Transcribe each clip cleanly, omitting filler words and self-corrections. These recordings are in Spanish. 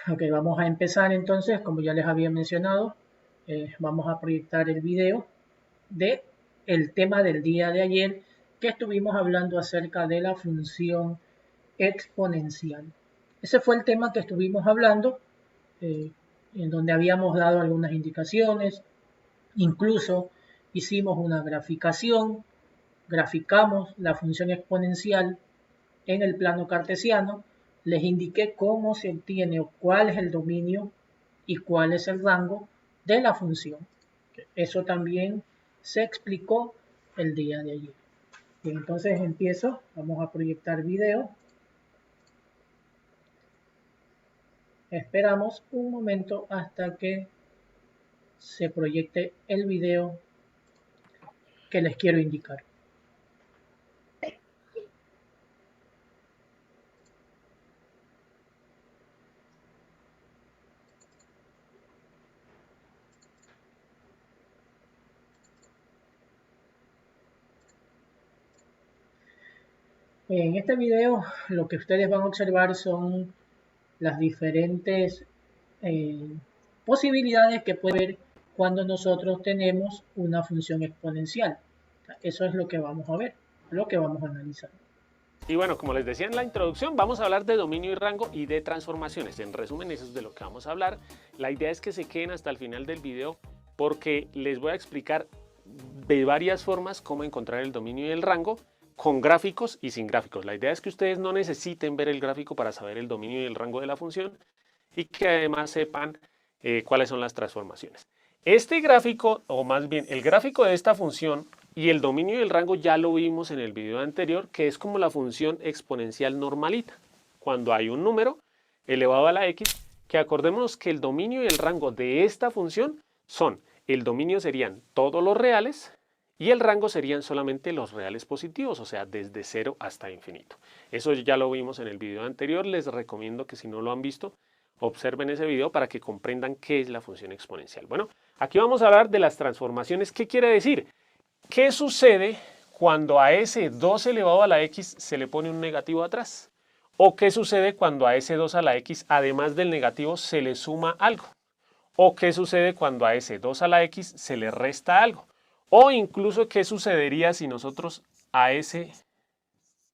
Ok, vamos a empezar entonces, como ya les había mencionado, vamos a proyectar el video de el tema del día de ayer que estuvimos hablando acerca de la función exponencial. Ese fue el tema que estuvimos hablando, eh, en donde habíamos dado algunas indicaciones, incluso hicimos una graficación, graficamos la función exponencial en el plano cartesiano, les indiqué cómo se obtiene o cuál es el dominio y cuál es el rango de la función. Eso también se explicó el día de ayer. Y entonces empiezo, vamos a proyectar video. Esperamos un momento hasta que se proyecte el video que les quiero indicar. En este video lo que ustedes van a observar son las diferentes eh, posibilidades que puede haber cuando nosotros tenemos una función exponencial. Eso es lo que vamos a ver, lo que vamos a analizar. Y bueno, como les decía en la introducción, vamos a hablar de dominio y rango y de transformaciones. En resumen, eso es de lo que vamos a hablar. La idea es que se queden hasta el final del video porque les voy a explicar de varias formas cómo encontrar el dominio y el rango con gráficos y sin gráficos. La idea es que ustedes no necesiten ver el gráfico para saber el dominio y el rango de la función y que además sepan cuáles son las transformaciones. Este gráfico, o más bien el gráfico de esta función y el dominio y el rango ya lo vimos en el video anterior, que es como la función exponencial normalita. Cuando hay un número elevado a la x, que acordémonos que el dominio y el rango de esta función son, el dominio serían todos los reales y el rango serían solamente los reales positivos, o sea, desde 0 hasta infinito. Eso ya lo vimos en el video anterior, les recomiendo que si no lo han visto, observen ese video para que comprendan qué es la función exponencial. Bueno, aquí vamos a hablar de las transformaciones. ¿Qué quiere decir? ¿Qué sucede cuando a ese 2 elevado a la x se le pone un negativo atrás? ¿O qué sucede cuando a ese 2 a la x, además del negativo, se le suma algo? ¿O qué sucede cuando a ese 2 a la x se le resta algo? O incluso, ¿qué sucedería si nosotros a ese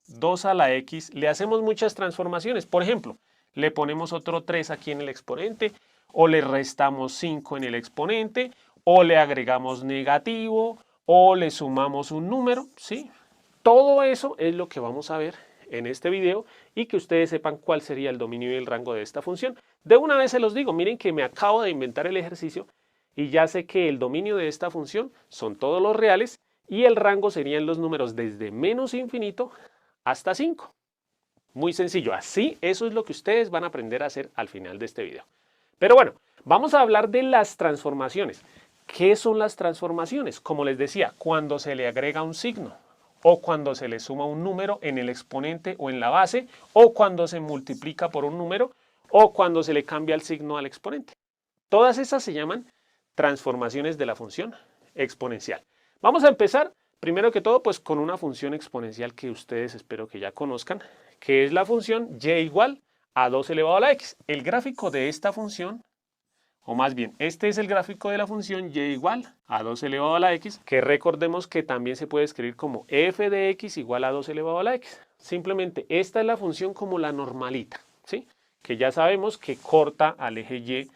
2 a la x le hacemos muchas transformaciones? Por ejemplo, le ponemos otro 3 aquí en el exponente, o le restamos 5 en el exponente, o le agregamos negativo, o le sumamos un número, ¿sí? Todo eso es lo que vamos a ver en este video y que ustedes sepan cuál sería el dominio y el rango de esta función. De una vez se los digo, miren que me acabo de inventar el ejercicio y ya sé que el dominio de esta función son todos los reales y el rango serían los números desde menos infinito hasta 5. Muy sencillo, así eso es lo que ustedes van a aprender a hacer al final de este video. Pero bueno, vamos a hablar de las transformaciones. ¿Qué son las transformaciones? Como les decía, cuando se le agrega un signo, o cuando se le suma un número en el exponente o en la base, o cuando se multiplica por un número, o cuando se le cambia el signo al exponente. Todas esas se llaman transformaciones de la función exponencial. Vamos a empezar, primero que todo, pues con una función exponencial que ustedes espero que ya conozcan, que es la función y igual a 2 elevado a la x. El gráfico de esta función, o más bien, este es el gráfico de la función y igual a 2 elevado a la x, que recordemos que también se puede escribir como f de x igual a 2 elevado a la x. Simplemente esta es la función como la normalita, ¿sí? Que ya sabemos que corta al eje y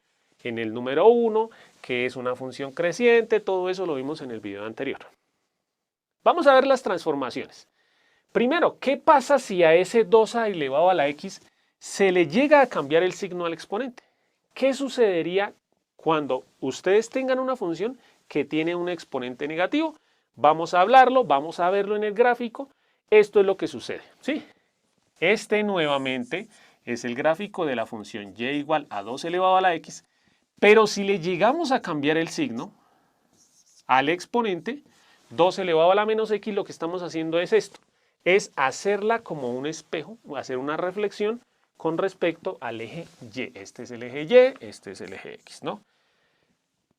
en el número 1, que es una función creciente, todo eso lo vimos en el video anterior. Vamos a ver las transformaciones. Primero, ¿qué pasa si a ese 2 elevado a la x se le llega a cambiar el signo al exponente? ¿Qué sucedería cuando ustedes tengan una función que tiene un exponente negativo? Vamos a hablarlo, vamos a verlo en el gráfico. Esto es lo que sucede, ¿sí? Este nuevamente es el gráfico de la función y igual a 2 elevado a la x, pero si le llegamos a cambiar el signo al exponente, 2 elevado a la menos x, lo que estamos haciendo es esto, es hacerla como un espejo, hacer una reflexión con respecto al eje y. Este es el eje y, este es el eje x, ¿no?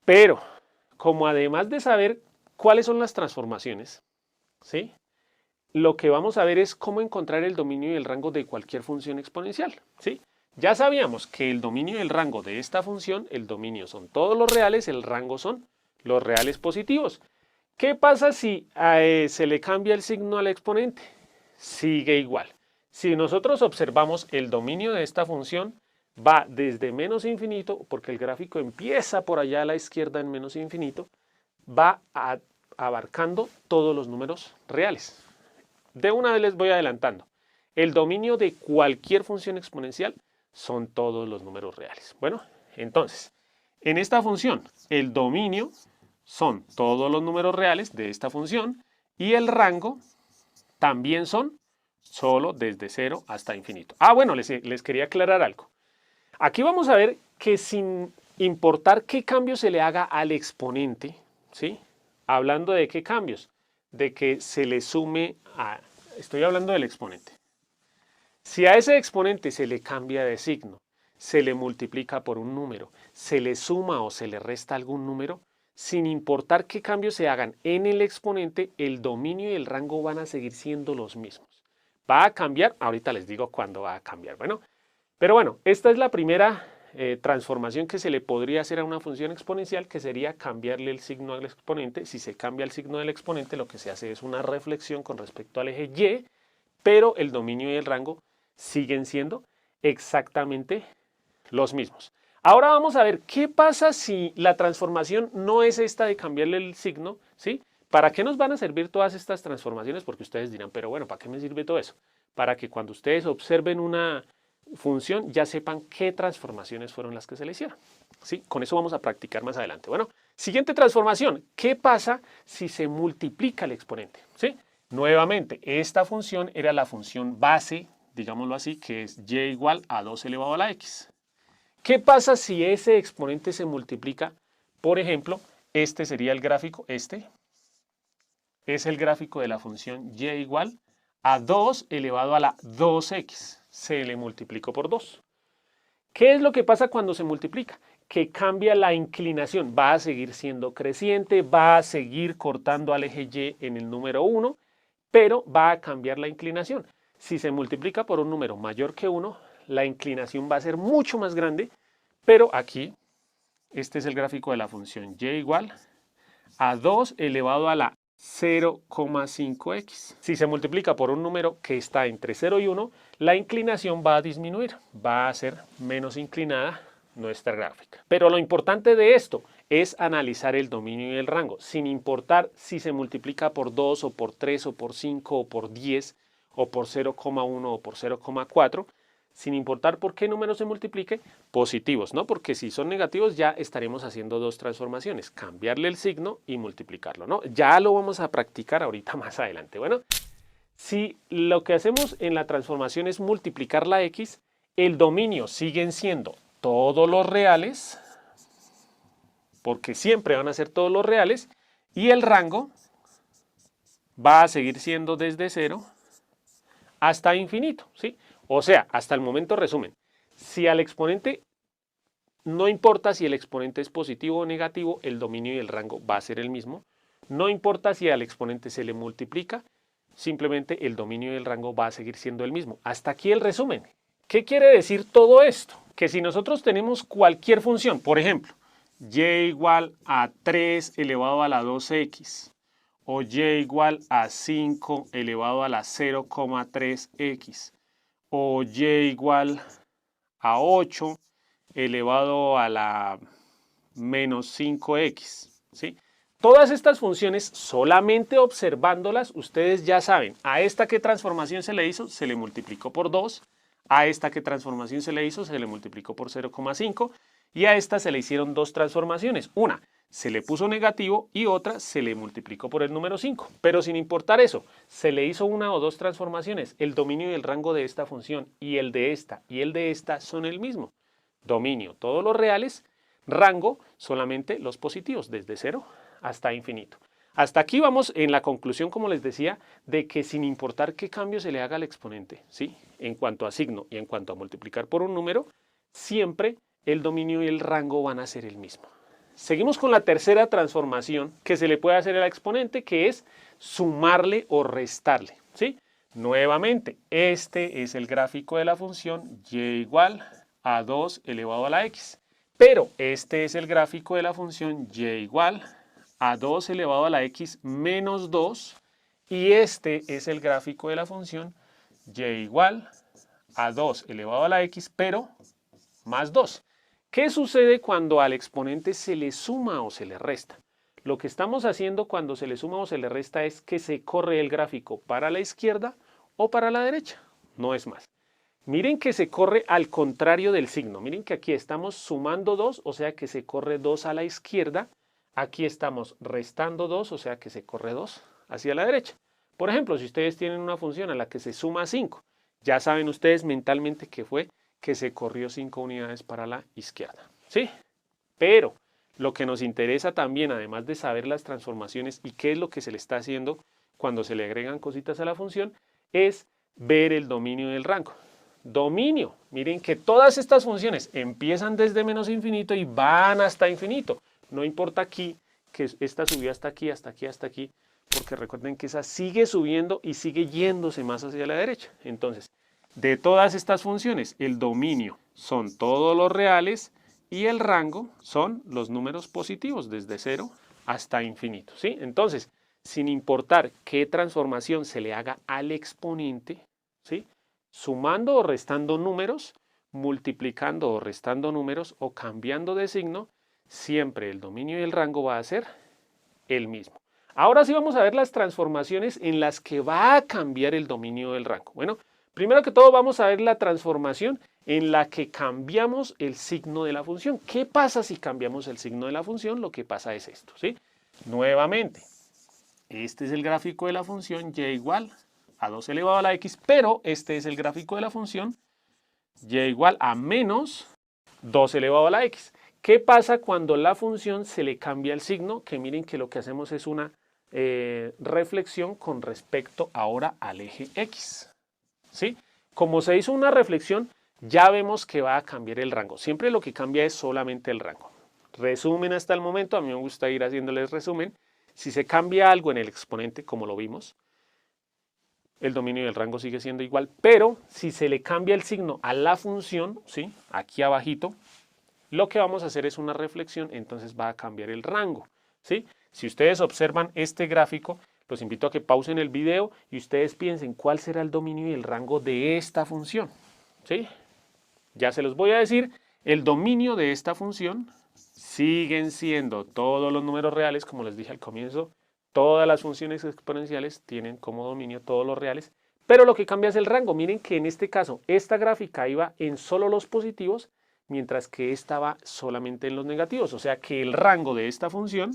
Pero, como además de saber cuáles son las transformaciones, ¿sí? Lo que vamos a ver es cómo encontrar el dominio y el rango de cualquier función exponencial, ¿sí? Ya sabíamos que el dominio y el rango de esta función, el dominio son todos los reales, el rango son los reales positivos. ¿Qué pasa si se le cambia el signo al exponente? Sigue igual. Si nosotros observamos el dominio de esta función, va desde menos infinito, porque el gráfico empieza por allá a la izquierda en menos infinito, va abarcando todos los números reales. De una vez les voy adelantando. El dominio de cualquier función exponencial son todos los números reales. Bueno, entonces, en esta función, el dominio son todos los números reales de esta función y el rango también son solo desde 0 hasta infinito. Bueno, les quería aclarar algo. Aquí vamos a ver que sin importar qué cambio se le haga al exponente, ¿sí? Hablando de qué cambios, de que se le sume a... Estoy hablando del exponente. Si a ese exponente se le cambia de signo, se le multiplica por un número, se le suma o se le resta algún número, sin importar qué cambios se hagan en el exponente, el dominio y el rango van a seguir siendo los mismos. ¿Va a cambiar? Ahorita les digo cuándo va a cambiar. Pero bueno, esta es la primera transformación que se le podría hacer a una función exponencial, que sería cambiarle el signo al exponente. Si se cambia el signo del exponente, lo que se hace es una reflexión con respecto al eje Y, pero el dominio y el rango siguen siendo exactamente los mismos. Ahora vamos a ver qué pasa si la transformación no es esta de cambiarle el signo, ¿sí? ¿Para qué nos van a servir todas estas transformaciones? Porque ustedes dirán, pero bueno, ¿para qué me sirve todo eso? Para que cuando ustedes observen una función ya sepan qué transformaciones fueron las que se le hicieron, ¿sí? Con eso vamos a practicar más adelante. Bueno, siguiente transformación. ¿Qué pasa si se multiplica el exponente? ¿Sí? Nuevamente, esta función era la función base, digámoslo así, que es y igual a 2 elevado a la x. ¿Qué pasa si ese exponente se multiplica? Por ejemplo, este sería el gráfico, este es el gráfico de la función y igual a 2 elevado a la 2x. Se le multiplicó por 2. ¿Qué es lo que pasa cuando se multiplica? Que cambia la inclinación, va a seguir siendo creciente, va a seguir cortando al eje Y en el número 1, pero va a cambiar la inclinación. Si se multiplica por un número mayor que 1, la inclinación va a ser mucho más grande, pero aquí, este es el gráfico de la función y igual a 2 elevado a la 0,5x. Si se multiplica por un número que está entre 0 y 1, la inclinación va a disminuir, va a ser menos inclinada nuestra gráfica. Pero lo importante de esto es analizar el dominio y el rango, sin importar si se multiplica por 2 o por 3 o por 5 o por 10 o por 0,1 o por 0,4, sin importar por qué número se multiplique, positivos, ¿no? Porque si son negativos ya estaremos haciendo dos transformaciones, cambiarle el signo y multiplicarlo, ¿no? Ya lo vamos a practicar ahorita más adelante. Bueno, si lo que hacemos en la transformación es multiplicar la x, el dominio siguen siendo todos los reales, porque siempre van a ser todos los reales, y el rango va a seguir siendo desde 0 hasta infinito, ¿sí? O sea, hasta el momento resumen, si al exponente, no importa si el exponente es positivo o negativo, el dominio y el rango va a ser el mismo. No importa si al exponente se le multiplica, simplemente el dominio y el rango va a seguir siendo el mismo. Hasta aquí el resumen. ¿Qué quiere decir todo esto? Que si nosotros tenemos cualquier función, por ejemplo, y igual a 3 elevado a la 2x, o y igual a 5 elevado a la 0,3x, o y igual a 8 elevado a la menos 5x, ¿sí? Todas estas funciones, solamente observándolas, ustedes ya saben, a esta qué transformación se le hizo, se le multiplicó por 2, a esta qué transformación se le hizo, se le multiplicó por 0,5, y a esta se le hicieron dos transformaciones, una se le puso negativo y otra se le multiplicó por el número 5. Pero sin importar eso, se le hizo una o dos transformaciones. El dominio y el rango de esta función y el de esta son el mismo. Dominio, todos los reales. Rango, solamente los positivos, desde 0 hasta infinito. Hasta aquí vamos en la conclusión, como les decía, de que sin importar qué cambio se le haga al exponente, ¿sí? En cuanto a signo y en cuanto a multiplicar por un número, siempre el dominio y el rango van a ser el mismo. Seguimos con la tercera transformación que se le puede hacer al exponente, que es sumarle o restarle, ¿sí? Nuevamente, este es el gráfico de la función y igual a 2 elevado a la x. Pero este es el gráfico de la función y igual a 2 elevado a la x menos 2. Y este es el gráfico de la función y igual a 2 elevado a la x, pero más 2. ¿Qué sucede cuando al exponente se le suma o se le resta? Lo que estamos haciendo cuando se le suma o se le resta es que se corre el gráfico para la izquierda o para la derecha. No es más. Miren que se corre al contrario del signo. Miren que aquí estamos sumando 2, o sea que se corre 2 a la izquierda. Aquí estamos restando 2, o sea que se corre 2 hacia la derecha. Por ejemplo, si ustedes tienen una función a la que se suma 5, ya saben ustedes mentalmente que fue que se corrió 5 unidades para la izquierda. ¿Sí? Pero lo que nos interesa también, además de saber las transformaciones y qué es lo que se le está haciendo cuando se le agregan cositas a la función, es ver el dominio del rango. Dominio, miren que todas estas funciones empiezan desde menos infinito y van hasta infinito. No importa aquí que esta subió hasta aquí, hasta aquí, hasta aquí, porque recuerden que esa sigue subiendo y sigue yéndose más hacia la derecha. Entonces, de todas estas funciones, el dominio son todos los reales y el rango son los números positivos desde 0 hasta infinito, ¿sí? Entonces, sin importar qué transformación se le haga al exponente, ¿sí? Sumando o restando números, multiplicando o restando números o cambiando de signo, siempre el dominio y el rango va a ser el mismo. Ahora sí vamos a ver las transformaciones en las que va a cambiar el dominio del rango. Bueno, primero que todo vamos a ver la transformación en la que cambiamos el signo de la función. ¿Qué pasa si cambiamos el signo de la función? Lo que pasa es esto, ¿sí? Nuevamente, este es el gráfico de la función y igual a 2 elevado a la x, pero este es el gráfico de la función y igual a menos 2 elevado a la x. ¿Qué pasa cuando la función se le cambia el signo? Que miren que lo que hacemos es una reflexión con respecto ahora al eje x. ¿Sí? Como se hizo una reflexión, ya vemos que va a cambiar el rango. Siempre lo que cambia es solamente el rango. Resumen hasta el momento, a mí me gusta ir haciéndoles resumen. Si se cambia algo en el exponente, como lo vimos, el dominio del rango sigue siendo igual, pero si se le cambia el signo a la función, ¿sí? Aquí abajito, lo que vamos a hacer es una reflexión, entonces va a cambiar el rango, ¿sí? Si ustedes observan este gráfico, los invito a que pausen el video y ustedes piensen cuál será el dominio y el rango de esta función, ¿sí? Ya se los voy a decir, el dominio de esta función siguen siendo todos los números reales, como les dije al comienzo, todas las funciones exponenciales tienen como dominio todos los reales, pero lo que cambia es el rango. Miren que en este caso, esta gráfica iba en solo los positivos, mientras que esta va solamente en los negativos. O sea que el rango de esta función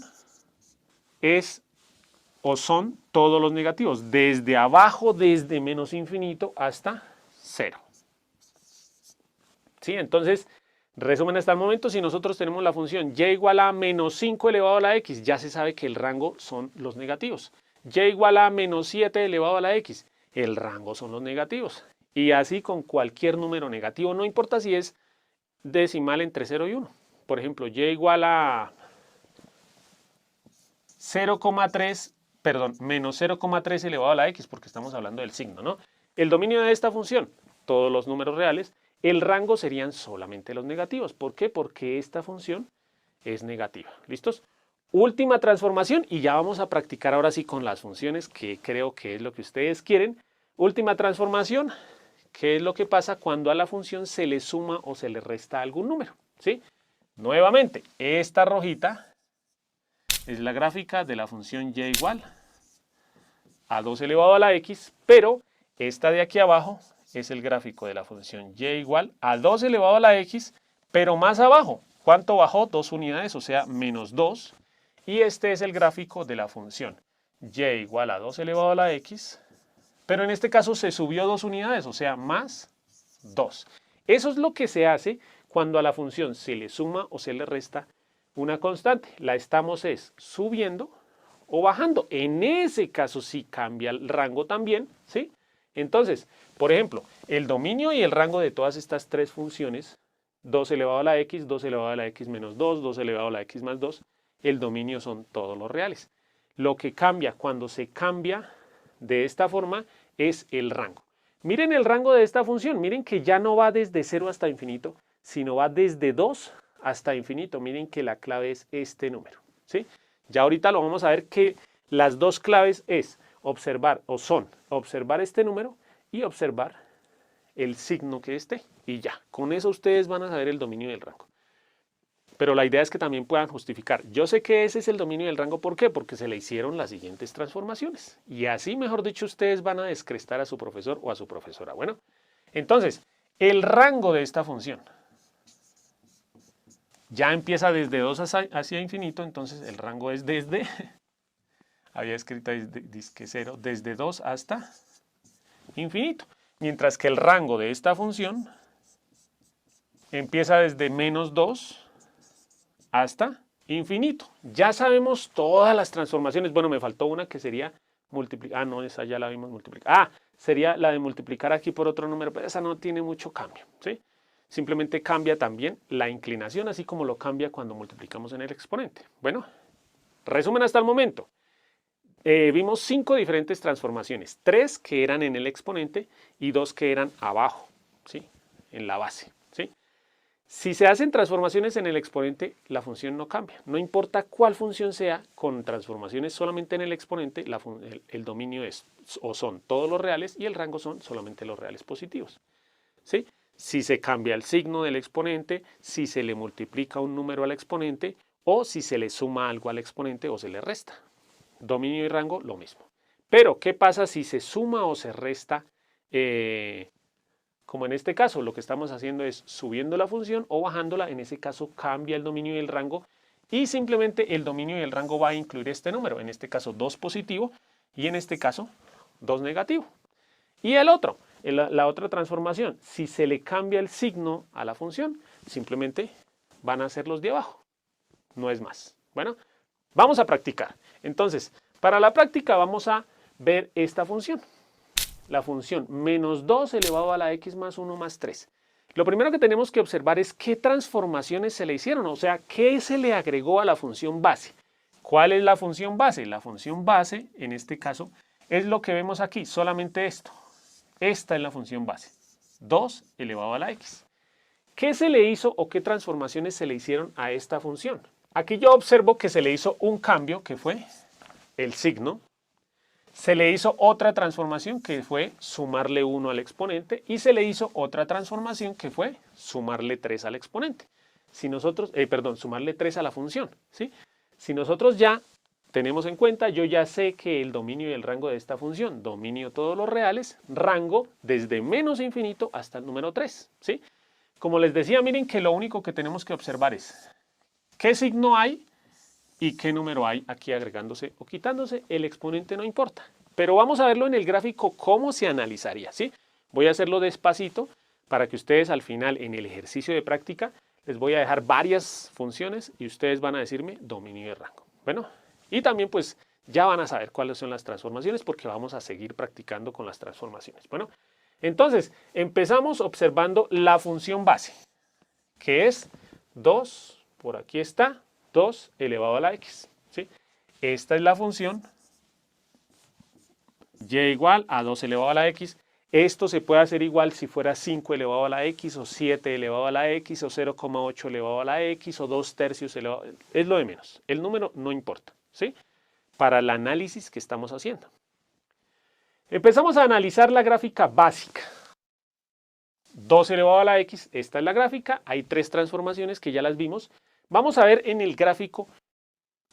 es o son todos los negativos, desde abajo, desde menos infinito hasta 0. ¿Sí? Entonces, resumen hasta el momento, si nosotros tenemos la función y igual a menos 5 elevado a la x, ya se sabe que el rango son los negativos. Y igual a menos 7 elevado a la x, el rango son los negativos. Y así con cualquier número negativo, no importa si es decimal entre 0 y 1. Por ejemplo, y igual a 0,3, perdón, menos 0,3 elevado a la x, porque estamos hablando del signo, ¿no? El dominio de esta función, todos los números reales, el rango serían solamente los negativos. ¿Por qué? Porque esta función es negativa. ¿Listos? Última transformación y ya vamos a practicar ahora sí con las funciones, que creo que es lo que ustedes quieren. Última transformación, ¿qué es lo que pasa cuando a la función se le suma o se le resta algún número? ¿Sí? Nuevamente, esta rojita es la gráfica de la función y igual a 2 elevado a la x, pero esta de aquí abajo es el gráfico de la función y igual a 2 elevado a la x, pero más abajo. ¿Cuánto bajó? 2 unidades, o sea, menos 2. Y este es el gráfico de la función y igual a 2 elevado a la x, pero en este caso se subió 2 unidades, o sea, más 2. Eso es lo que se hace cuando a la función se le suma o se le resta una constante. La estamos subiendo o bajando. En ese caso sí cambia el rango también, ¿sí? Entonces, por ejemplo, el dominio y el rango de todas estas tres funciones, 2 elevado a la x, 2 elevado a la x menos 2, 2 elevado a la x más 2, el dominio son todos los reales. Lo que cambia cuando se cambia de esta forma es el rango. Miren el rango de esta función, miren que ya no va desde 0 hasta infinito, sino va desde 2 hasta infinito. Miren que la clave es este número, ¿sí? Ya ahorita lo vamos a ver que las dos claves es observar, o son, observar este número y observar el signo que esté. Y ya, con eso ustedes van a saber el dominio del rango. Pero la idea es que también puedan justificar. Yo sé que ese es el dominio del rango. ¿Por qué? Porque se le hicieron las siguientes transformaciones. Y así, mejor dicho, ustedes van a descrestar a su profesor o a su profesora. Bueno, entonces, el rango de esta función ya empieza desde 2 hacia infinito. Entonces, el rango es desde, había escrito disque 0, desde 2 hasta infinito. Mientras que el rango de esta función empieza desde menos 2 hasta infinito. Ya sabemos todas las transformaciones. Bueno, me faltó una que sería multiplicar. Ah, no, esa ya la vimos multiplicar. Ah, sería la de multiplicar aquí por otro número, pero esa no tiene mucho cambio, ¿sí? Simplemente cambia también la inclinación, así como lo cambia cuando multiplicamos en el exponente. Bueno, resumen hasta el momento. Vimos 5 diferentes transformaciones. 3 que eran en el exponente y 2 que eran abajo, ¿sí? En la base, ¿sí? Si se hacen transformaciones en el exponente, la función no cambia. No importa cuál función sea, con transformaciones solamente en el exponente, el dominio es o son todos los reales y el rango son solamente los reales positivos, ¿sí? Si se cambia el signo del exponente, si se le multiplica un número al exponente o si se le suma algo al exponente o se le resta. Dominio y rango, lo mismo. Pero, ¿qué pasa si se suma o se resta? Como en este caso, lo que estamos haciendo es subiendo la función o bajándola. En ese caso cambia el dominio y el rango. Y simplemente el dominio y el rango va a incluir este número. En este caso 2 positivo y en este caso 2 negativo. Y el otro, la otra transformación, si se le cambia el signo a la función, simplemente van a ser los de abajo. No es más. Bueno, vamos a practicar. Entonces, para la práctica vamos a ver esta función. La función menos 2 elevado a la x más 1 más 3. Lo primero que tenemos que observar es qué transformaciones se le hicieron, o sea, qué se le agregó a la función base. ¿Cuál es la función base? La función base, en este caso, es lo que vemos aquí, solamente esto. Esta es la función base, 2 elevado a la x. ¿Qué se le hizo o qué transformaciones se le hicieron a esta función? Aquí yo observo que se le hizo un cambio, que fue el signo. Se le hizo otra transformación, que fue sumarle 1 al exponente. Y se le hizo otra transformación, que fue sumarle 3 al exponente. Si nosotros, sumarle 3 a la función, ¿sí? Si nosotros ya tenemos en cuenta, yo ya sé que el dominio y el rango de esta función, dominio todos los reales, rango desde menos infinito hasta el número 3, ¿sí? Como les decía, miren que lo único que tenemos que observar es qué signo hay y qué número hay aquí agregándose o quitándose. El exponente no importa. Pero vamos a verlo en el gráfico cómo se analizaría, ¿sí? Voy a hacerlo despacito para que ustedes al final en el ejercicio de práctica les voy a dejar varias funciones y ustedes van a decirme dominio y rango. Bueno, y también pues ya van a saber cuáles son las transformaciones porque vamos a seguir practicando con las transformaciones. Bueno, entonces empezamos observando la función base, que es 2, por aquí está, 2 elevado a la x, ¿sí? Esta es la función y igual a 2 elevado a la x. Esto se puede hacer igual si fuera 5 elevado a la x, o 7 elevado a la x, o 0,8 elevado a la x, o 2/3 elevado. Es lo de menos. El número no importa, ¿sí? Para el análisis que estamos haciendo. Empezamos a analizar la gráfica básica. 2 elevado a la x, esta es la gráfica. Hay 3 transformaciones que ya las vimos. Vamos a ver en el gráfico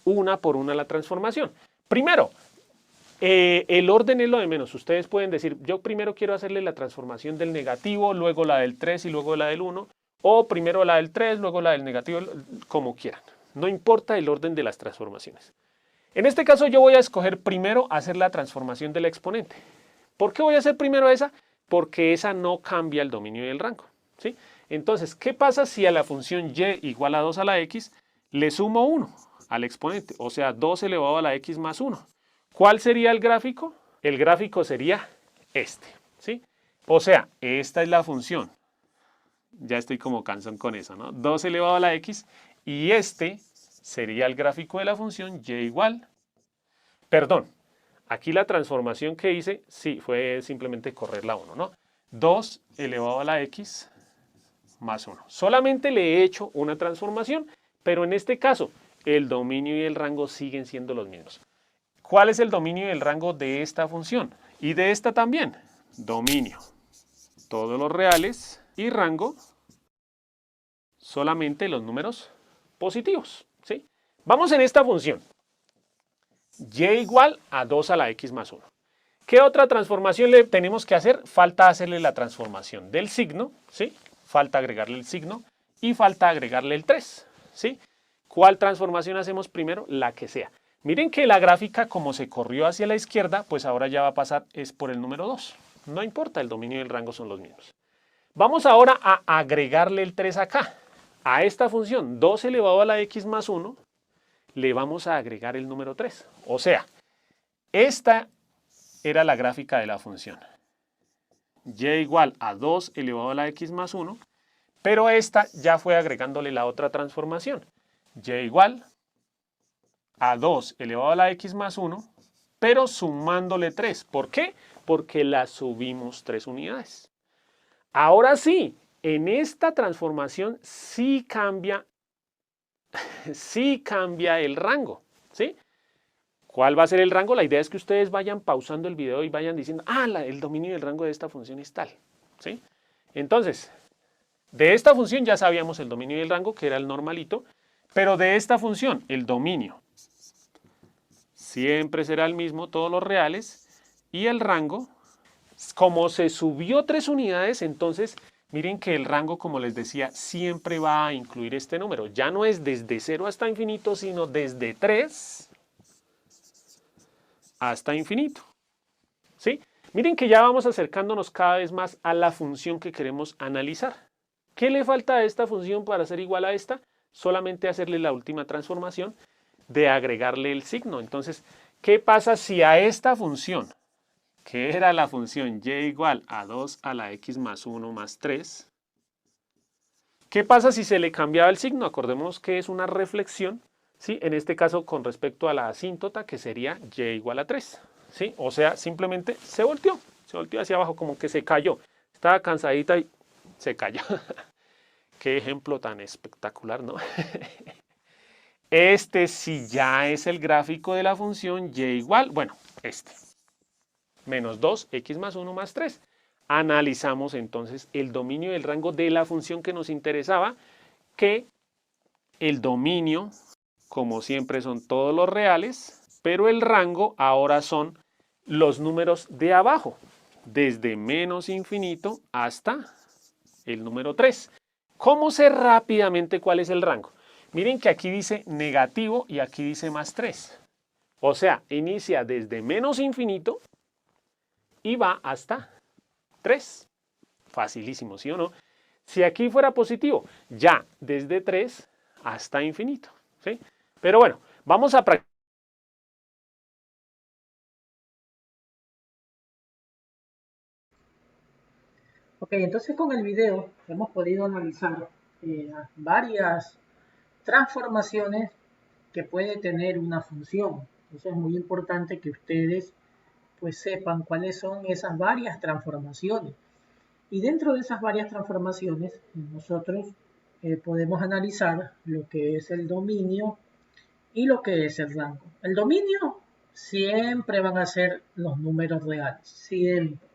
una por una la transformación. Primero, el orden es lo de menos. Ustedes pueden decir, yo primero quiero hacerle la transformación del negativo, luego la del 3 y luego la del 1. O primero la del 3, luego la del negativo, como quieran. No importa el orden de las transformaciones. En este caso yo voy a escoger primero hacer la transformación del exponente. ¿Por qué voy a hacer primero esa? Porque esa no cambia el dominio y el rango, ¿sí? Entonces, ¿qué pasa si a la función y igual a 2 a la x le sumo 1 al exponente? O sea, 2 elevado a la x más 1. ¿Cuál sería el gráfico? El gráfico sería este, ¿sí? O sea, esta es la función. Ya estoy como cansón con eso, ¿no? 2 elevado a la x y este sería el gráfico de la función y igual. Perdón, aquí la transformación que hice, sí, fue simplemente correr la 1, ¿no? 2 elevado a la x más 1. Solamente le he hecho una transformación, pero en este caso el dominio y el rango siguen siendo los mismos. ¿Cuál es el dominio y el rango de esta función? Y de esta también. Dominio, todos los reales, y rango, solamente los números positivos. ¿Sí? Vamos en esta función. Y igual a 2 a la x más 1. ¿Qué otra transformación le tenemos que hacer? Falta hacerle la transformación del signo, ¿sí? Falta agregarle el signo y falta agregarle el 3, ¿sí? ¿Cuál transformación hacemos primero? La que sea. Miren que la gráfica, como se corrió hacia la izquierda, pues ahora ya va a pasar es por el número 2. No importa, el dominio y el rango son los mismos. Vamos ahora a agregarle el 3 acá. A esta función 2 elevado a la x más 1, le vamos a agregar el número 3. O sea, esta era la gráfica de la función. Y igual a 2 elevado a la x más 1, pero esta ya fue agregándole la otra transformación. Y igual a 2 elevado a la x más 1, pero sumándole 3. ¿Por qué? Porque la subimos 3 unidades. Ahora sí, en esta transformación sí cambia el rango, ¿sí? ¿Cuál va a ser el rango? La idea es que ustedes vayan pausando el video y vayan diciendo, el dominio y el rango de esta función es tal, ¿sí? Entonces, de esta función ya sabíamos el dominio y el rango, que era el normalito, pero de esta función, el dominio siempre será el mismo, todos los reales, y el rango, como se subió 3 unidades, entonces miren que el rango, como les decía, siempre va a incluir este número. Ya no es desde 0 hasta infinito, sino desde 3 hasta infinito. ¿Sí? Miren que ya vamos acercándonos cada vez más a la función que queremos analizar. ¿Qué le falta a esta función para ser igual a esta? Solamente hacerle la última transformación de agregarle el signo. Entonces, ¿qué pasa si a esta función, que era la función y igual a 2 a la x más 1 más 3, ¿qué pasa si se le cambiaba el signo? Acordémonos que es una reflexión, ¿sí? En este caso con respecto a la asíntota, que sería y igual a 3. ¿Sí? O sea, simplemente se volteó hacia abajo, como que se cayó. Estaba cansadita y se cayó. Qué ejemplo tan espectacular, ¿no? Este sí ya es el gráfico de la función y igual, bueno, este. Menos 2, x más 1 más 3. Analizamos entonces el dominio y el rango de la función que nos interesaba, que el dominio, como siempre, son todos los reales, pero el rango ahora son los números de abajo, desde menos infinito hasta el número 3. ¿Cómo sé rápidamente cuál es el rango? Miren que aquí dice negativo y aquí dice más 3. O sea, inicia desde menos infinito y va hasta 3. Facilísimo, ¿sí o no? Si aquí fuera positivo, ya desde 3 hasta infinito, ¿sí? Pero bueno, vamos a practicar. Ok, entonces con el video hemos podido analizar varias transformaciones que puede tener una función. Entonces es muy importante que ustedes pues sepan cuáles son esas varias transformaciones. Y dentro de esas varias transformaciones nosotros podemos analizar lo que es el dominio y lo que es el rango. El dominio siempre van a ser los números reales, siempre.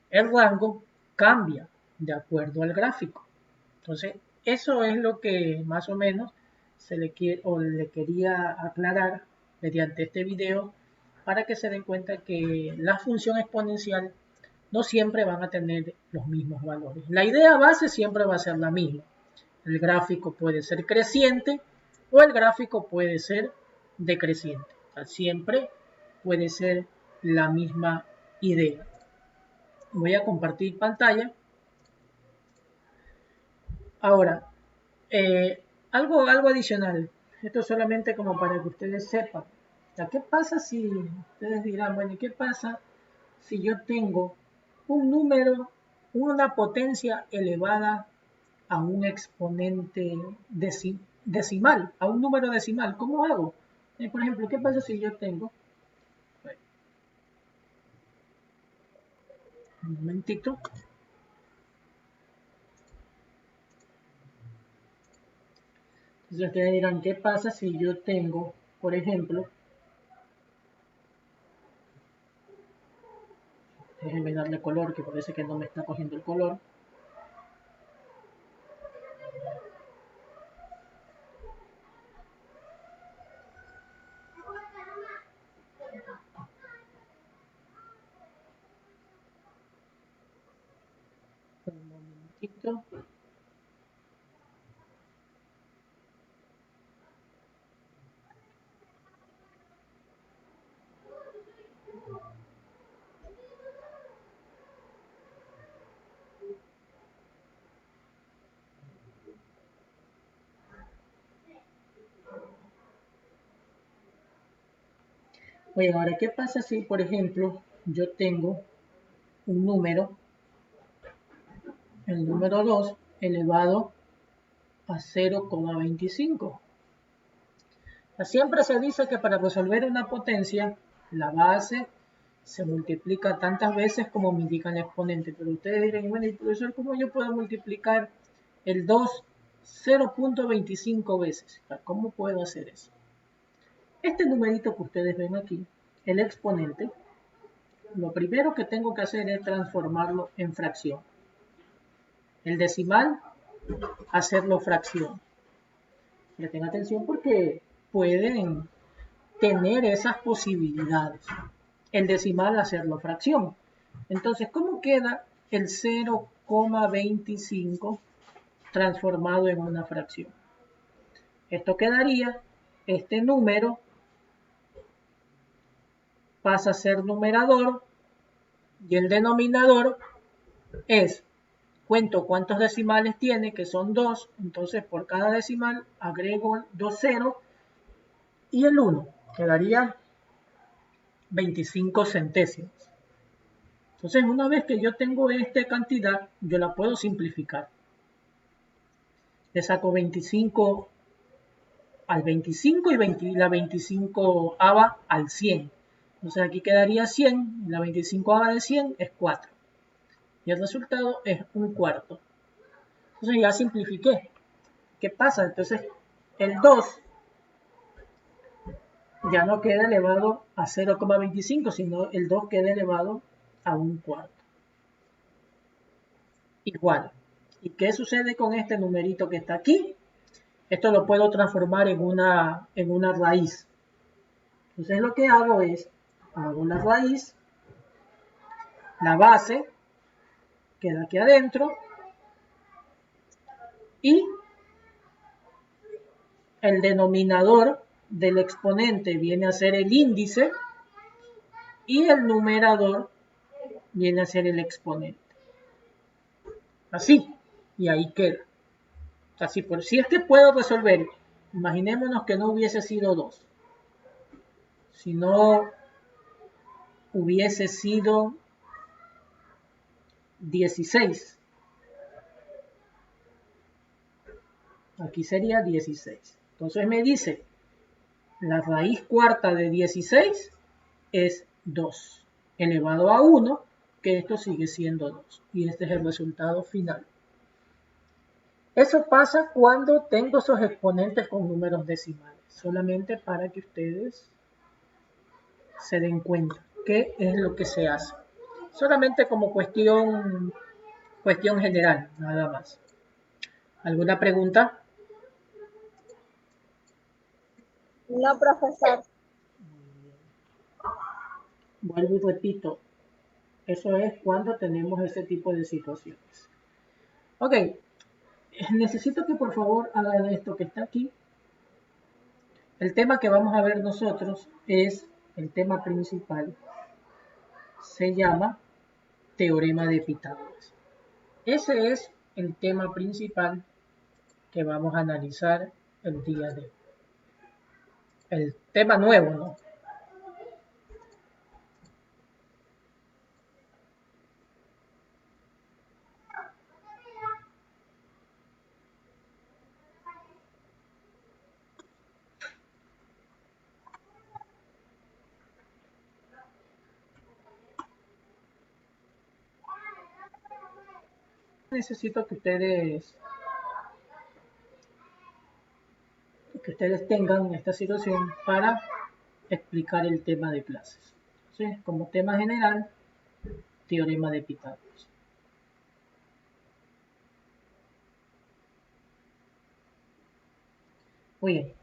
El rango cambia de acuerdo al gráfico. Entonces, eso es lo que más o menos le quería aclarar mediante este video para que se den cuenta que la función exponencial no siempre van a tener los mismos valores. La idea base siempre va a ser la misma. El gráfico puede ser creciente o el gráfico puede ser decreciente. O sea, siempre puede ser la misma idea. Voy a compartir pantalla. Ahora, algo adicional. Esto solamente como para que ustedes sepan. O sea, ¿qué pasa si ustedes dirán, bueno, ¿y qué pasa si yo tengo un número, una potencia elevada a un exponente decimal, a un número decimal? ¿Cómo hago? Por ejemplo, ¿qué pasa si yo tengo, un momentito, Entonces ustedes dirán, ¿qué pasa si yo tengo, por ejemplo, déjenme darle color, que parece que no me está cogiendo el color. Un momentito. Oye, ahora, ¿qué pasa si, por ejemplo, yo tengo un número, el número 2 elevado a 0,25? Siempre se dice que para resolver una potencia, la base se multiplica tantas veces como me indica el exponente. Pero ustedes dirán, bueno, profesor, ¿cómo yo puedo multiplicar el 2 0,25 veces? ¿Cómo puedo hacer eso? Este numerito que ustedes ven aquí, el exponente, lo primero que tengo que hacer es transformarlo en fracción. El decimal, hacerlo fracción. Presten atención porque pueden tener esas posibilidades. El decimal, hacerlo fracción. Entonces, ¿cómo queda el 0,25 transformado en una fracción? Esto quedaría, este número pasa a ser numerador y el denominador es, cuento cuántos decimales tiene, que son 2, entonces por cada decimal agrego 2 ceros y el 1, quedaría 25 centésimos. Entonces, una vez que yo tengo esta cantidad, yo la puedo simplificar. Le saco 25 al 25 y la 25 ava al 100. Entonces aquí quedaría 100, y la 25 ava de 100 es 4. Y el resultado es un cuarto. Entonces ya simplifiqué. ¿Qué pasa? Entonces el 2 ya no queda elevado a 0,25, sino el 2 queda elevado a un cuarto. Igual. ¿Y qué sucede con este numerito que está aquí? Esto lo puedo transformar en una raíz. Entonces lo que hago es, hago la raíz, la base queda aquí adentro y el denominador del exponente viene a ser el índice y el numerador viene a ser el exponente. Así, y ahí queda. Así, por si es que puedo resolver, imaginémonos que no hubiese sido 2, sino hubiese sido 16. Aquí sería 16. Entonces me dice, la raíz cuarta de 16 es 2, elevado a 1, que esto sigue siendo 2. Y este es el resultado final. Eso pasa cuando tengo esos exponentes con números decimales, solamente para que ustedes se den cuenta qué es lo que se hace. Solamente como cuestión general, nada más. ¿Alguna pregunta? No, profesor. Vuelvo y repito, eso es cuando tenemos ese tipo de situaciones. Ok, necesito que por favor hagan esto que está aquí. El tema que vamos a ver nosotros es el tema principal. Se llama Teorema de Pitágoras. Ese es el tema principal que vamos a analizar el día de hoy. El tema nuevo, ¿no? Necesito que ustedes que ustedes tengan esta situación para explicar el tema de clases. Entonces, como tema general, teorema de Pitágoras. Muy bien.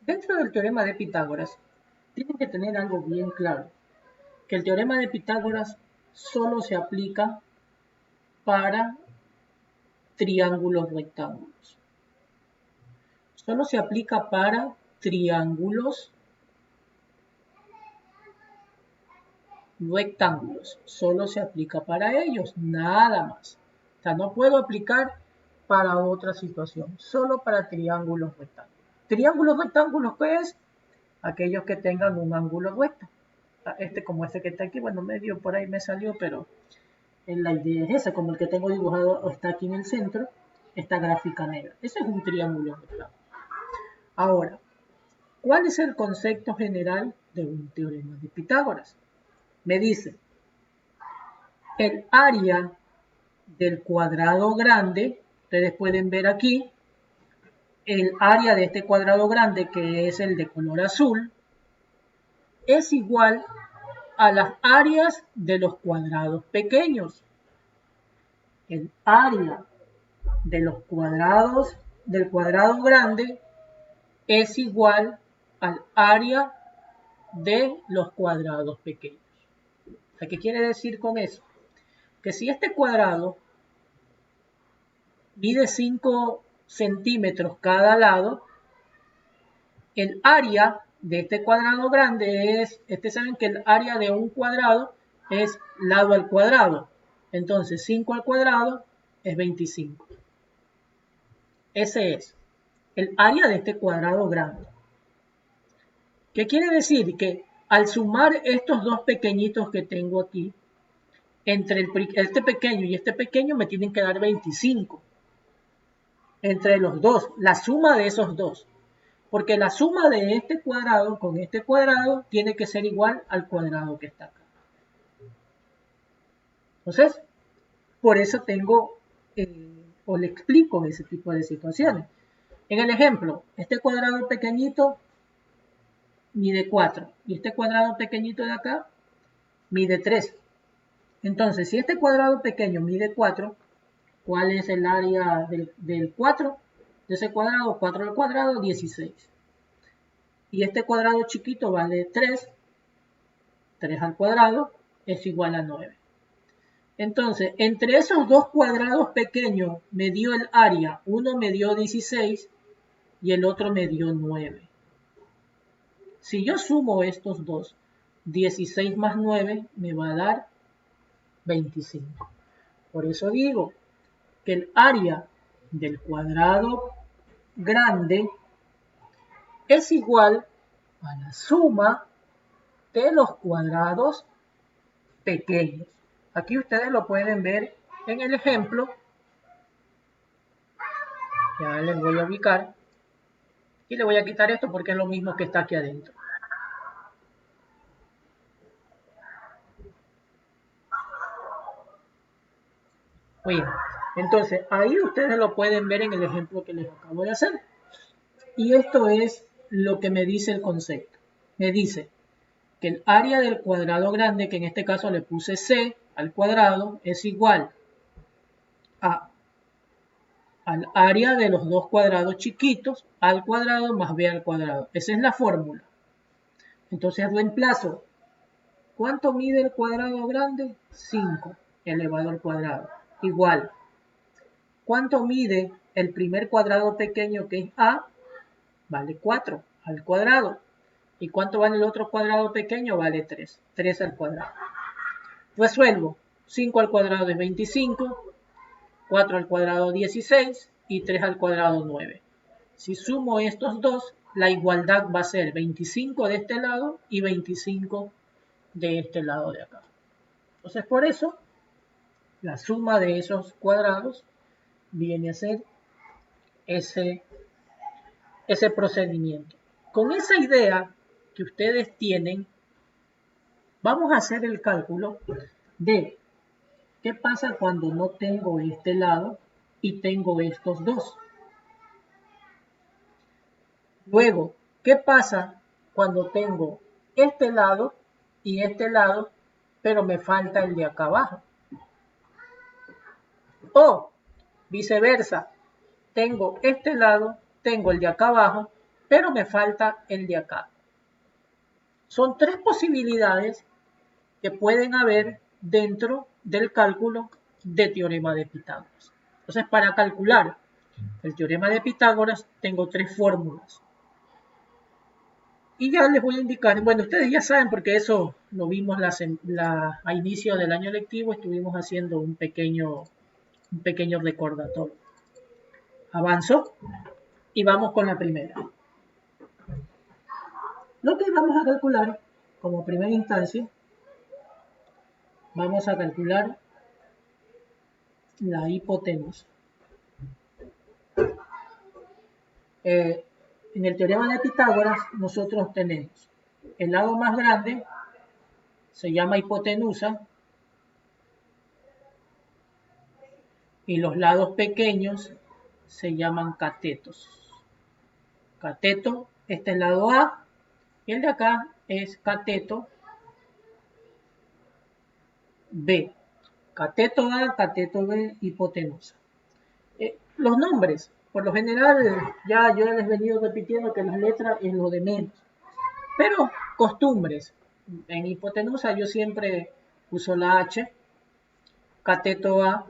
Dentro del teorema de Pitágoras, tienen que tener algo bien claro, que el teorema de Pitágoras solo se aplica para triángulos rectángulos. Solo se aplica para triángulos rectángulos. Solo se aplica para ellos, nada más. O sea, no puedo aplicar para otra situación, solo para triángulos rectángulos. Triángulos rectángulos, ¿qué es? Aquellos que tengan un ángulo recto. Este como este que está aquí, bueno, medio por ahí me salió, pero la idea es esa, como el que tengo dibujado está aquí en el centro, esta gráfica negra. Ese es un triángulo rectángulo. Ahora, ¿cuál es el concepto general de un teorema de Pitágoras? Me dice, el área del cuadrado grande, ustedes pueden ver aquí, el área de este cuadrado grande, que es el de color azul, es igual a las áreas de los cuadrados pequeños. El área de los cuadrados del cuadrado grande es igual al área de los cuadrados pequeños. ¿Qué quiere decir con eso? Que si este cuadrado mide 5 centímetros cada lado, el área de este cuadrado grande es, saben que el área de un cuadrado es lado al cuadrado. Entonces 5 al cuadrado es 25. Ese es el área de este cuadrado grande. ¿Qué quiere decir? Que al sumar estos dos pequeñitos que tengo aquí, entre este pequeño y este pequeño me tienen que dar 25. Entre los dos, la suma de esos dos. Porque la suma de este cuadrado con este cuadrado tiene que ser igual al cuadrado que está acá. Entonces, por eso tengo, o le explico ese tipo de situaciones. En el ejemplo, este cuadrado pequeñito mide 4 y este cuadrado pequeñito de acá mide 3. Entonces, si este cuadrado pequeño mide 4, ¿cuál es el área del 4? De ese cuadrado, 4 al cuadrado, 16. Y este cuadrado chiquito vale 3. 3 al cuadrado es igual a 9. Entonces, entre esos dos cuadrados pequeños me dio el área. Uno me dio 16 y el otro me dio 9. Si yo sumo estos dos, 16 más 9 me va a dar 25. Por eso digo que el área del cuadrado grande es igual a la suma de los cuadrados pequeños. Aquí ustedes lo pueden ver en el ejemplo. Ya les voy a ubicar. Y le voy a quitar esto porque es lo mismo que está aquí adentro. Muy bien. Entonces, ahí ustedes lo pueden ver en el ejemplo que les acabo de hacer. Y esto es lo que me dice el concepto. Me dice que el área del cuadrado grande, que en este caso le puse C al cuadrado, es igual al área de los dos cuadrados chiquitos al cuadrado más B al cuadrado. Esa es la fórmula. Entonces reemplazo. ¿Cuánto mide el cuadrado grande? 5 elevado al cuadrado. Igual. ¿Cuánto mide el primer cuadrado pequeño que es A? Vale 4 al cuadrado. ¿Y cuánto vale el otro cuadrado pequeño? Vale 3. 3 al cuadrado. Resuelvo. 5 al cuadrado es 25. 4 al cuadrado 16 y 3 al cuadrado 9. Si sumo estos dos, la igualdad va a ser 25 de este lado y 25 de este lado de acá. Entonces, por eso, la suma de esos cuadrados viene a ser ese procedimiento. Con esa idea que ustedes tienen, vamos a hacer el cálculo de qué pasa cuando no tengo este lado y tengo estos dos. Luego, ¿qué pasa cuando tengo este lado y este lado, pero me falta el de acá abajo? O viceversa, tengo este lado, tengo el de acá abajo, pero me falta el de acá. Son tres posibilidades que pueden haber dentro del cálculo de teorema de Pitágoras. Entonces, para calcular el teorema de Pitágoras, tengo tres fórmulas. Y ya les voy a indicar, bueno, ustedes ya saben porque eso lo vimos a inicio del año lectivo, estuvimos haciendo un pequeño recordatorio. Avanzo y vamos con la primera. Lo que vamos a calcular como primera instancia, vamos a calcular la hipotenusa. En el teorema de Pitágoras nosotros tenemos el lado más grande, se llama hipotenusa, y los lados pequeños se llaman catetos. Cateto, este es el lado A, y el de acá es cateto B. Cateto A, cateto B, hipotenusa. Los nombres, por lo general, ya yo les he venido repitiendo que las letras es lo de menos. Pero costumbres. En hipotenusa yo siempre uso la H, cateto A,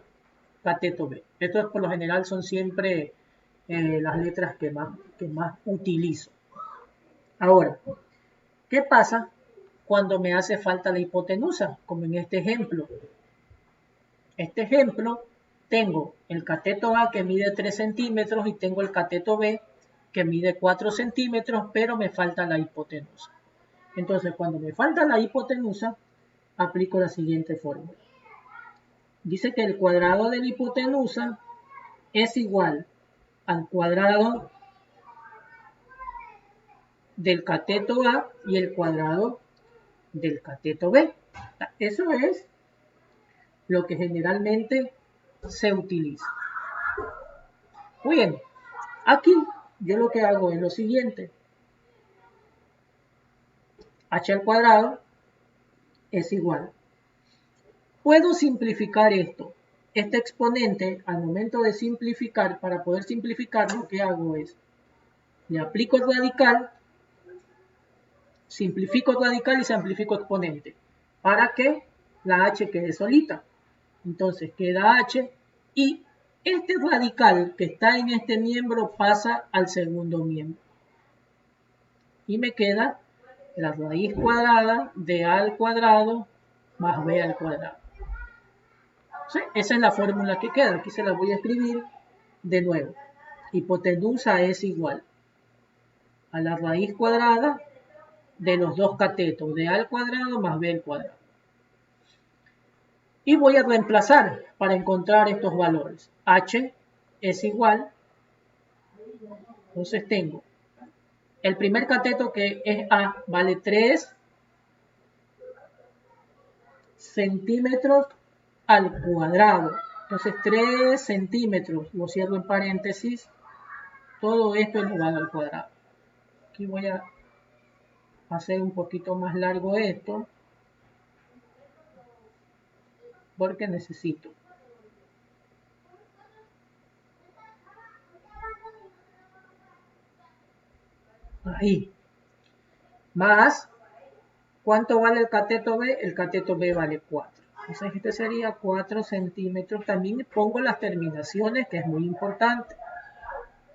cateto B. Estos por lo general son siempre las letras que más utilizo. Ahora, ¿qué pasa cuando me hace falta la hipotenusa? Como en este ejemplo. Este ejemplo, tengo el cateto A que mide 3 centímetros y tengo el cateto B que mide 4 centímetros, pero me falta la hipotenusa. Entonces, cuando me falta la hipotenusa, aplico la siguiente fórmula. Dice que el cuadrado de la hipotenusa es igual al cuadrado del cateto A y el cuadrado del cateto B. Eso es lo que generalmente se utiliza. Muy bien, aquí yo lo que hago es lo siguiente. H al cuadrado es igual. Puedo simplificar esto. Este exponente, al momento de simplificar, para poder simplificar, lo que hago es, le aplico el radical, simplifico el radical y simplifico exponente, para que la h quede solita. Entonces queda h y este radical que está en este miembro pasa al segundo miembro. Y me queda la raíz cuadrada de a al cuadrado más b al cuadrado. ¿Sí? Esa es la fórmula que queda. Aquí se la voy a escribir de nuevo. Hipotenusa es igual a la raíz cuadrada de los dos catetos, de a al cuadrado más b al cuadrado. Y voy a reemplazar para encontrar estos valores. H es igual. Entonces tengo el primer cateto que es A, vale 3 centímetros al cuadrado. Entonces 3 centímetros, lo cierro en paréntesis, todo esto elevado al cuadrado. Aquí voy a hacer un poquito más largo esto, porque necesito. Ahí. Más, ¿cuánto vale el cateto B? El cateto B vale 4. Entonces este sería 4 centímetros. También pongo las terminaciones, que es muy importante.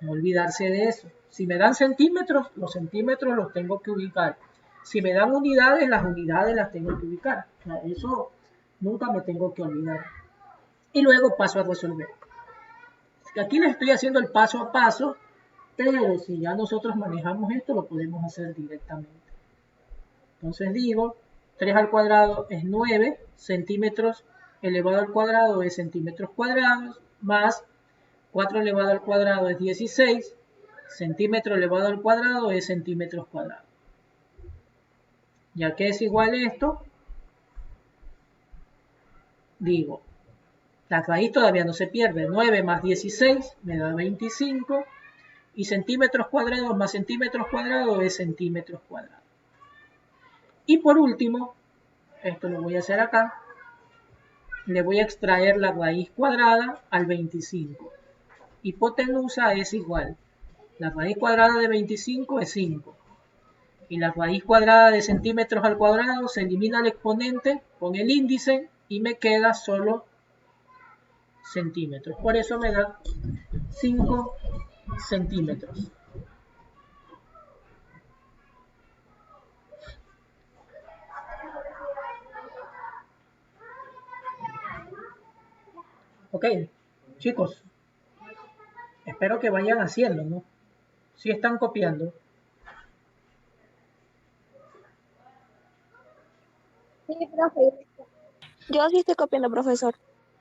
No olvidarse de eso. Si me dan centímetros, los centímetros los tengo que ubicar. Si me dan unidades, las unidades las tengo que ubicar. O sea, eso nunca me tengo que olvidar. Y luego paso a resolver. Aquí les estoy haciendo el paso a paso, pero si ya nosotros manejamos esto, lo podemos hacer directamente. Entonces digo, 3 al cuadrado es 9 centímetros elevado al cuadrado es centímetros cuadrados, más 4 elevado al cuadrado es 16, centímetro elevado al cuadrado es centímetros cuadrados. Ya que es igual esto, digo, la raíz todavía no se pierde, 9 más 16 me da 25, Y centímetros cuadrados más centímetros cuadrados es centímetros cuadrados. Y por último, esto lo voy a hacer acá, le voy a extraer la raíz cuadrada al 25. Hipotenusa es igual. La raíz cuadrada de 25 es 5. Y la raíz cuadrada de centímetros al cuadrado se elimina el exponente con el índice y me queda solo centímetros. Por eso me da 5 centímetros. Ok, chicos, espero que vayan haciendo, ¿no? Si están copiando. Sí, profe. Yo sí estoy copiando, profesor.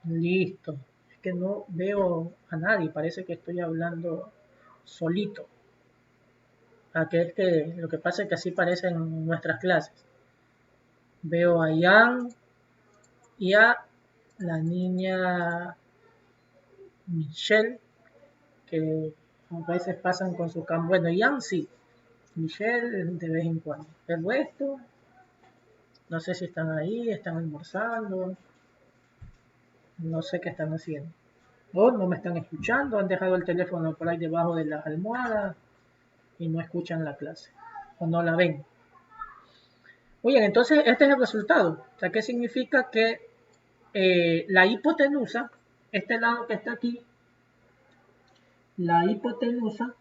Listo. Es que no veo a nadie, parece que estoy hablando solito. Es que lo que pasa es que así parecen nuestras clases. Veo a Ian y a la niña Michelle, que a veces pasan con su cam. Bueno, Ian sí, Michelle de vez en cuando. El resto, no sé si están ahí, están almorzando, no sé qué están haciendo. O no me están escuchando, han dejado el teléfono por ahí debajo de las almohadas y no escuchan la clase o no la ven. Muy bien, entonces este es el resultado. O sea, ¿qué significa? Que la hipotenusa, este lado que está aquí, la hipotenusa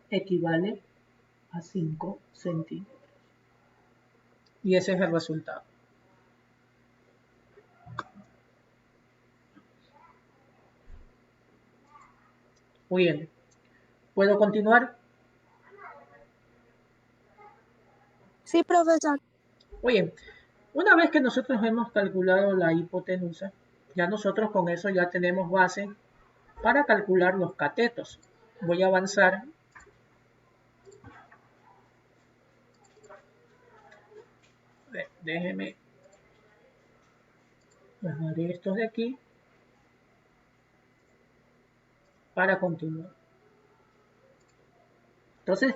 equivale a 5 centímetros. Y ese es el resultado. Muy bien. ¿Puedo continuar? Sí, profesor. Muy bien. Una vez que nosotros hemos calculado la hipotenusa, ya nosotros con eso ya tenemos base para calcular los catetos. Voy a avanzar. Déjeme bajar estos de aquí para continuar. Entonces,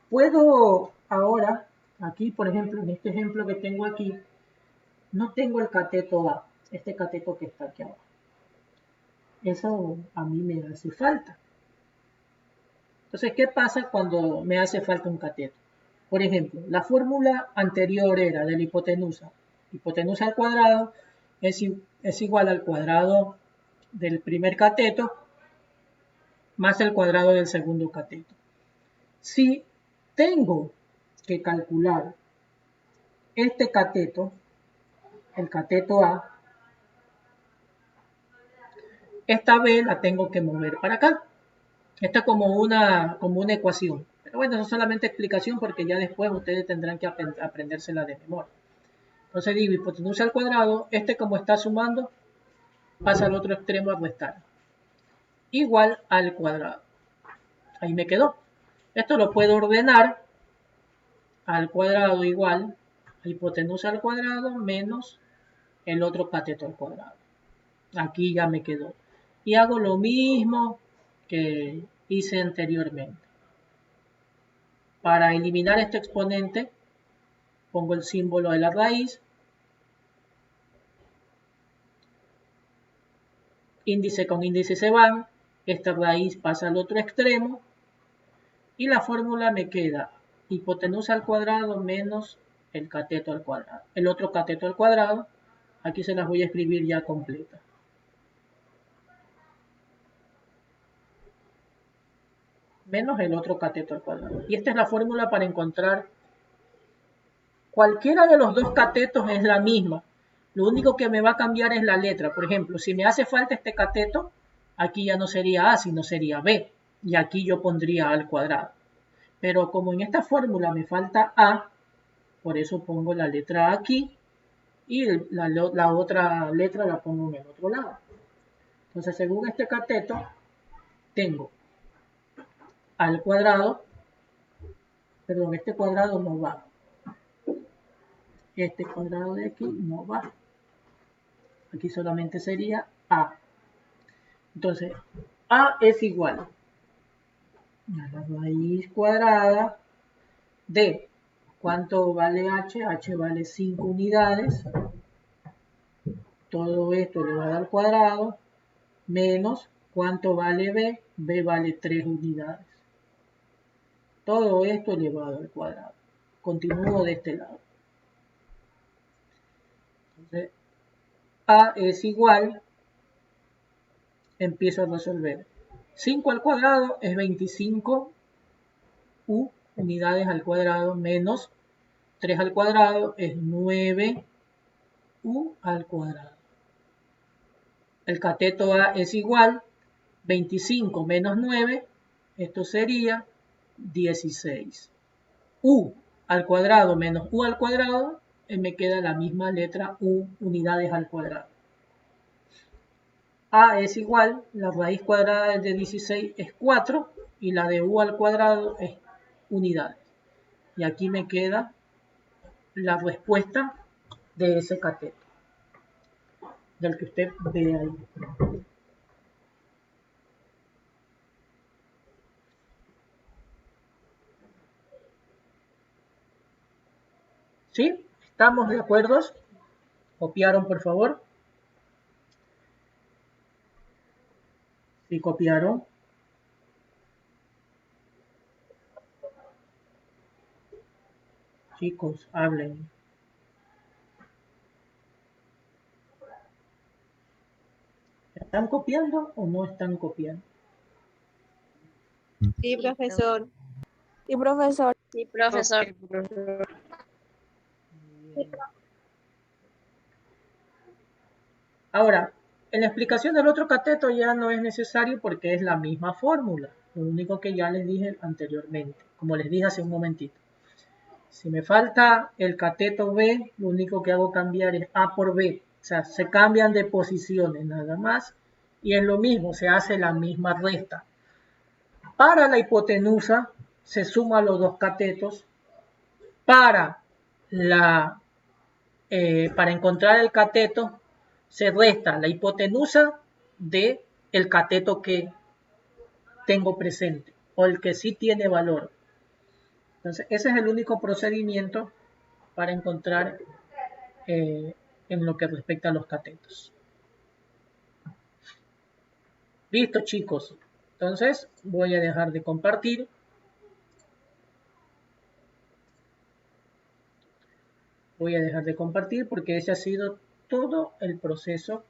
puedo ahora, aquí por ejemplo, en este ejemplo que tengo aquí, no tengo el cateto A, este cateto que está aquí abajo. Eso a mí me hace falta. Entonces, ¿qué pasa cuando me hace falta un cateto? Por ejemplo, la fórmula anterior era de la hipotenusa. Hipotenusa al cuadrado es igual al cuadrado del primer cateto más el cuadrado del segundo cateto. Si tengo que calcular este cateto, el cateto A, esta B la tengo que mover para acá. Esta es como una ecuación. Pero bueno, eso es solamente explicación porque ya después ustedes tendrán que aprendérsela de memoria. Entonces digo, hipotenusa al cuadrado, este como está sumando, pasa al otro extremo a restar. Igual al cuadrado. Ahí me quedó. Esto lo puedo ordenar al cuadrado igual a hipotenusa al cuadrado menos el otro cateto al cuadrado. Aquí ya me quedó. Y hago lo mismo que hice anteriormente. Para eliminar este exponente, pongo el símbolo de la raíz. Índice con índice se van. Esta raíz pasa al otro extremo. Y la fórmula me queda hipotenusa al cuadrado menos el cateto al cuadrado. El otro cateto al cuadrado. Aquí se las voy a escribir ya completa. Menos el otro cateto al cuadrado. Y esta es la fórmula para encontrar cualquiera de los dos catetos. Es la misma. Lo único que me va a cambiar es la letra. Por ejemplo, si me hace falta este cateto, aquí ya no sería A, sino sería B. Y aquí yo pondría A al cuadrado. Pero como en esta fórmula me falta A, por eso pongo la letra A aquí. Y la otra letra la pongo en el otro lado. Entonces, según este cateto, tengo al cuadrado, perdón, este cuadrado no va. Este cuadrado de aquí no va. Aquí solamente sería A. Entonces, A es igual a la raíz cuadrada de ¿cuánto vale h? H vale 5 unidades. Todo esto elevado al cuadrado menos ¿cuánto vale b? B vale 3 unidades. Todo esto elevado al cuadrado. Continúo de este lado. Entonces, a es igual, empiezo a resolver. 5 al cuadrado es 25 u unidades al cuadrado menos 3 al cuadrado es 9 u al cuadrado. El cateto A es igual, 25 menos 9, esto sería 16. U al cuadrado menos u al cuadrado, me queda la misma letra u unidades al cuadrado. A es igual, la raíz cuadrada de 16 es 4 y la de u al cuadrado es unidades. Y aquí me queda la respuesta de ese cateto, del que usted ve ahí. ¿Sí? ¿Estamos de acuerdo? ¿Copiaron, por favor? ¿Sí copiaron? Chicos, hablen. ¿Están copiando o no están copiando? Sí, profesor. Sí, profesor. Sí, profesor. Ahora, en la explicación del otro cateto ya no es necesario porque es la misma fórmula. Lo único que ya les dije anteriormente, como les dije hace un momentito. Si me falta el cateto B, lo único que hago cambiar es A por B. O sea, se cambian de posiciones nada más. Y es lo mismo, se hace la misma resta. Para la hipotenusa se suman los dos catetos. Para encontrar el cateto se resta la hipotenusa de el cateto que tengo presente o el que sí tiene valor. Entonces, ese es el único procedimiento para encontrar en lo que respecta a los catetos. Listo, chicos. Entonces, voy a dejar de compartir. Voy a dejar de compartir porque ese ha sido todo el proceso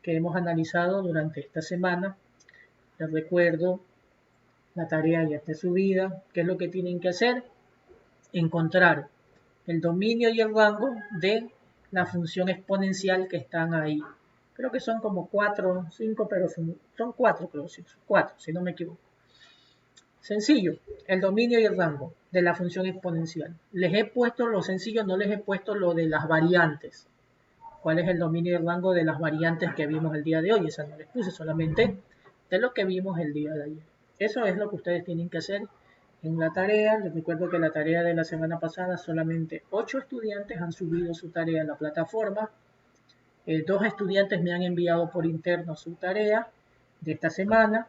que hemos analizado durante esta semana. Les recuerdo, la tarea ya está subida. ¿Qué es lo que tienen que hacer? Encontrar el dominio y el rango de la función exponencial que están ahí. Creo que son como 4, 5, pero son 4, creo, sí, 4, si no me equivoco. Sencillo, el dominio y el rango de la función exponencial. Les he puesto lo sencillo, no les he puesto lo de las variantes. ¿Cuál es el dominio y el rango de las variantes que vimos el día de hoy? Esa no les puse, solamente de lo que vimos el día de ayer. Eso es lo que ustedes tienen que hacer en la tarea. Les recuerdo que la tarea de la semana pasada solamente 8 estudiantes han subido su tarea a la plataforma. 2 estudiantes me han enviado por interno su tarea de esta semana.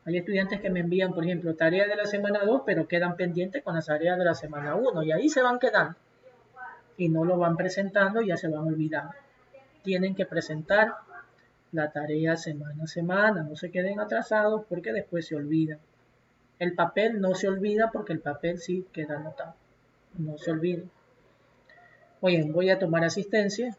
Hay estudiantes que me envían, por ejemplo, tarea de la semana 2, pero quedan pendientes con las tareas de la semana 1 y ahí se van quedando. Y no lo van presentando y ya se van olvidando. Tienen que presentar la tarea semana a semana, no se queden atrasados porque después se olvidan. El papel no se olvida porque el papel sí queda anotado. No se olviden. Oye, voy a tomar asistencia.